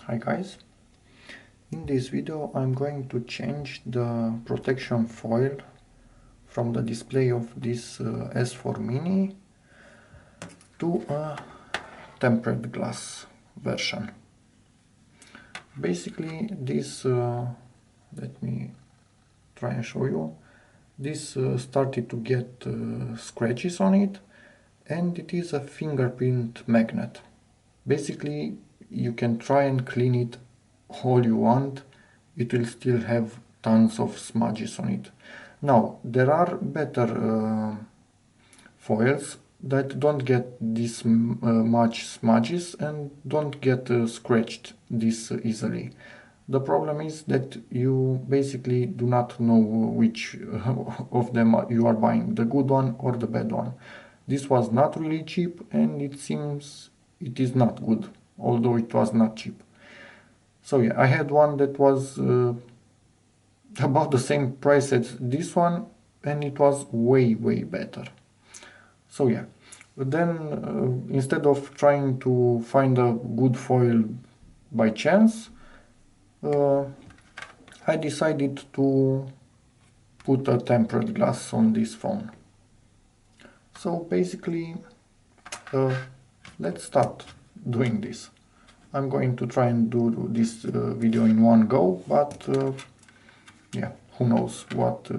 Hi guys, in this video I'm going to change the protection foil from the display of this S4 Mini to a tempered glass version. Basically this, let me try and show you, this started to get scratches on it, and it is a fingerprint magnet. Basically you can try and clean it all you want, it will still have tons of smudges on it. Now there are better foils that don't get this much smudges and don't get scratched this easily. The problem is that you basically do not know which of them you are buying, the good one or the bad one. This was not really cheap, and it seems it is not good, although it was not cheap. So yeah, I had one that was about the same price as this one, and it was way better. So yeah, but then instead of trying to find a good foil by chance, I decided to put a tempered glass on this phone. So basically, let's start doing this. I'm going to try and do this video in one go, but yeah, who knows what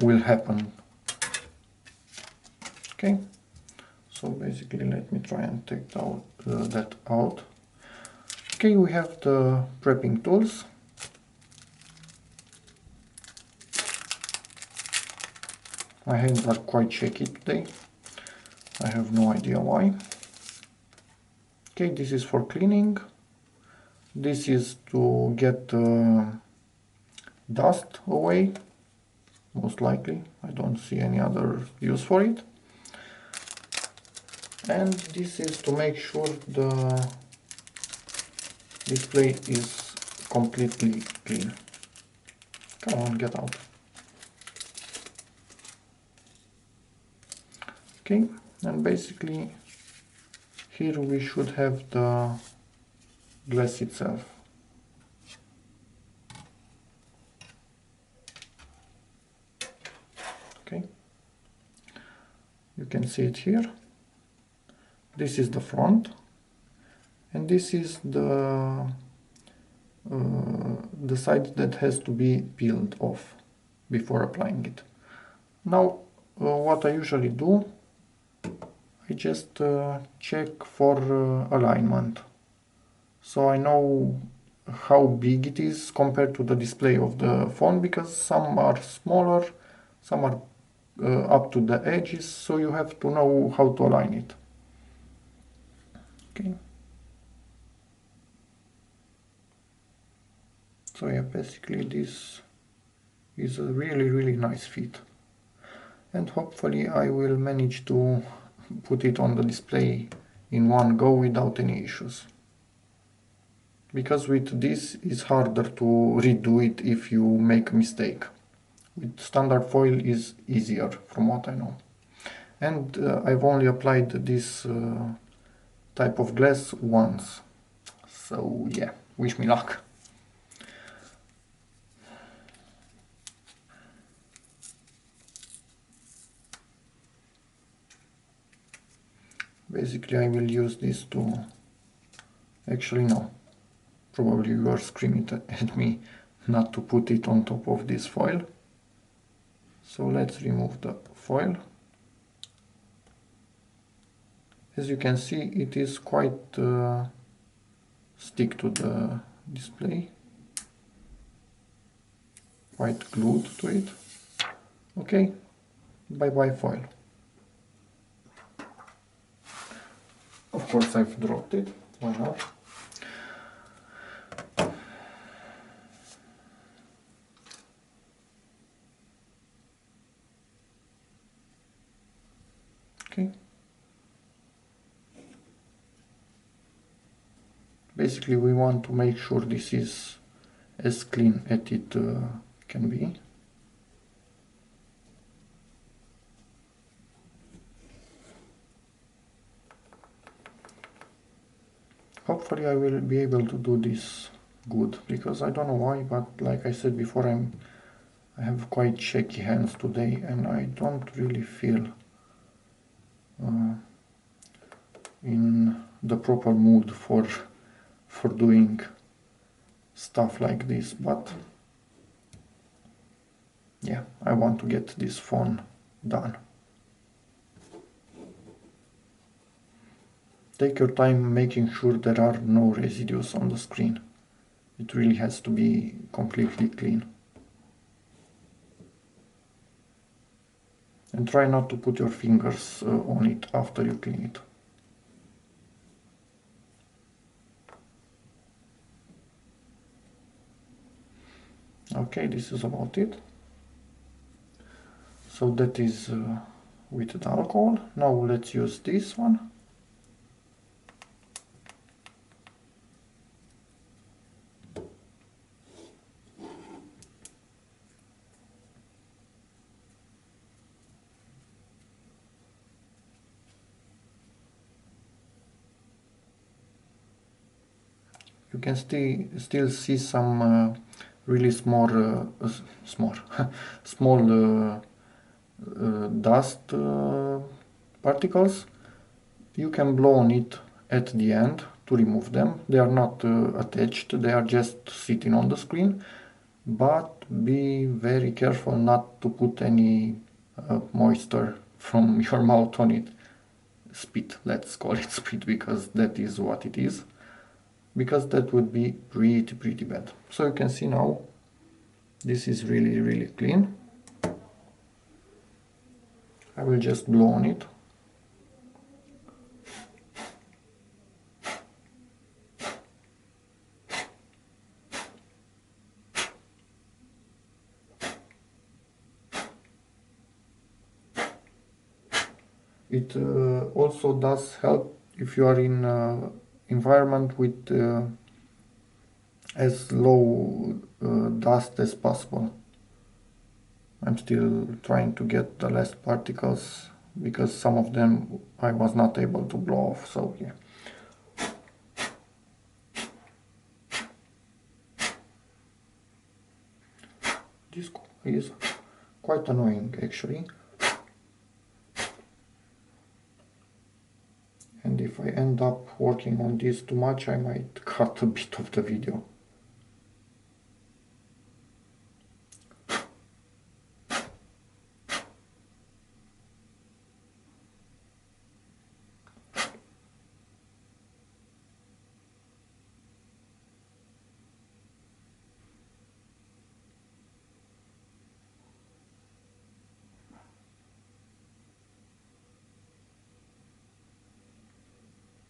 will happen. Okay, so basically let me try and take that out. Okay, we have the prepping tools. My hands are quite shaky today. I have no idea why. Okay, this is for cleaning. This is to get dust away, most likely. I don't see any other use for it. And this is to make sure the display is completely clean. Come on, get out. Okay, and basically here we should have the glass itself. Okay, you can see it here. This is the front, and this is the side that has to be peeled off before applying it. Now, what I usually do, I just check for alignment, so I know how big it is compared to the display of the phone, because some are smaller, some are up to the edges, so you have to know how to align it. Okay. So yeah, basically this is a really nice fit, and hopefully I will manage to put it on the display in one go without any issues. Because with this it's harder to redo it if you make a mistake. With standard foil is easier from what I know. And I've only applied this type of glass once. So yeah, wish me luck. Basically I will use this to... Actually no. Probably you are screaming at me not to put it on top of this foil. So let's remove the foil. As you can see, it is quite stick to the display, quite glued to it. Okay, bye bye foil. Of course I've dropped it, why not? Okay. Basically we want to make sure this is as clean as it can be. Hopefully I will be able to do this good, because I don't know why, but like I said before, I have quite shaky hands today and I don't really feel in the proper mood for doing stuff like this, but yeah, I want to get this phone done. Take your time making sure there are no residues on the screen. It really has to be completely clean. And try not to put your fingers on it after you clean it. Okay, this is about it. So that is with the alcohol. Now let's use this one. You can still see some really small dust particles. You can blow on it at the end to remove them. They are not attached, they are just sitting on the screen, but be very careful not to put any moisture from your mouth on it. Spit, let's call it spit, because that is what it is, because that would be pretty bad. So you can see now this is really clean. I will just blow on it. It also does help if you are in environment with as low dust as possible. I'm still trying to get the last particles, because some of them I was not able to blow off, so yeah. This is quite annoying actually. And if I end up working on this too much, I might cut a bit of the video.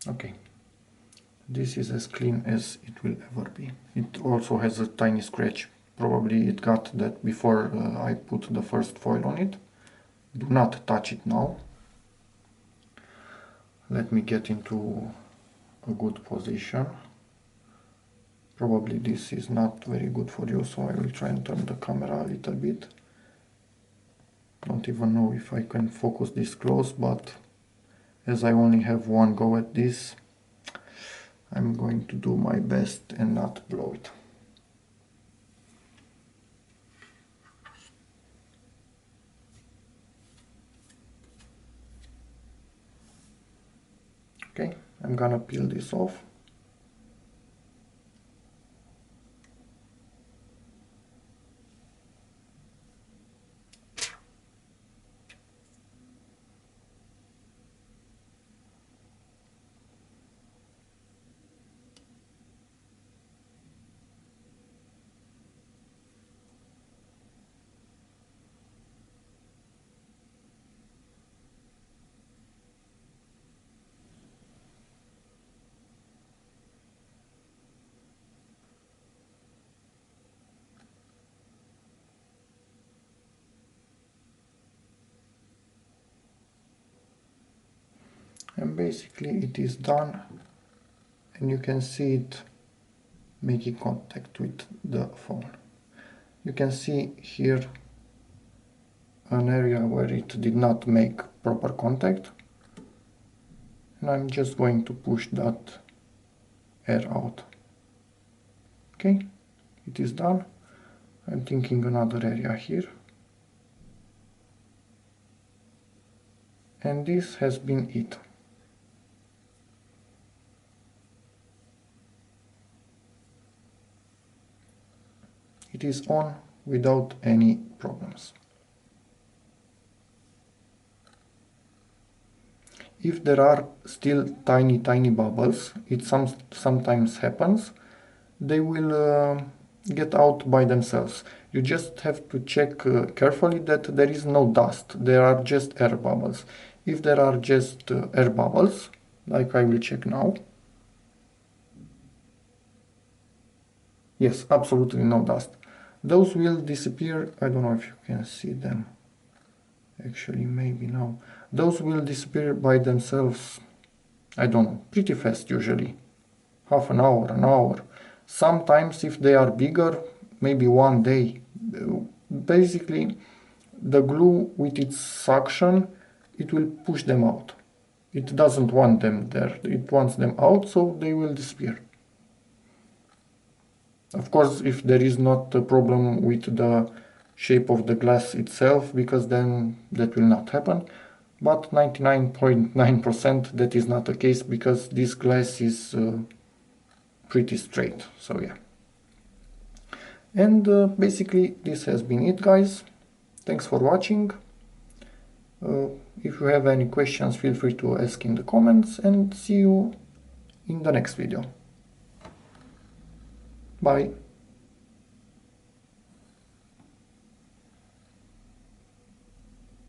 Okay, this is as clean as it will ever be. It also has a tiny scratch. Probably it got that before I put the first foil on it. Do not touch it now. Let me get into a good position. Probably this is not very good for you, so I will try and turn the camera a little bit. Don't even know if I can focus this close, but as I only have one go at this, I'm going to do my best and not blow it. Okay, I'm gonna peel this off. And basically it is done, and you can see it making contact with the phone. You can see here an area where it did not make proper contact, and I'm just going to push that air out. Okay, it is done. I'm thinking another area here. And this has been it. It is on without any problems. If there are still tiny bubbles, it sometimes happens, they will get out by themselves. You just have to check carefully that there is no dust, there are just air bubbles. If there are just air bubbles, like I will check now, yes, absolutely no dust. Those will disappear. I don't know if you can see them. Actually, maybe now. Those will disappear by themselves, I don't know, pretty fast usually. Half an hour, an hour. Sometimes if they are bigger, maybe one day. Basically, the glue with its suction, it will push them out. It doesn't want them there. It wants them out, so they will disappear. Of course, if there is not a problem with the shape of the glass itself, because then that will not happen. But 99.9% that is not the case, because this glass is pretty straight. So yeah. And basically this has been it, guys. Thanks for watching. If you have any questions, feel free to ask in the comments, and see you in the next video. Bye.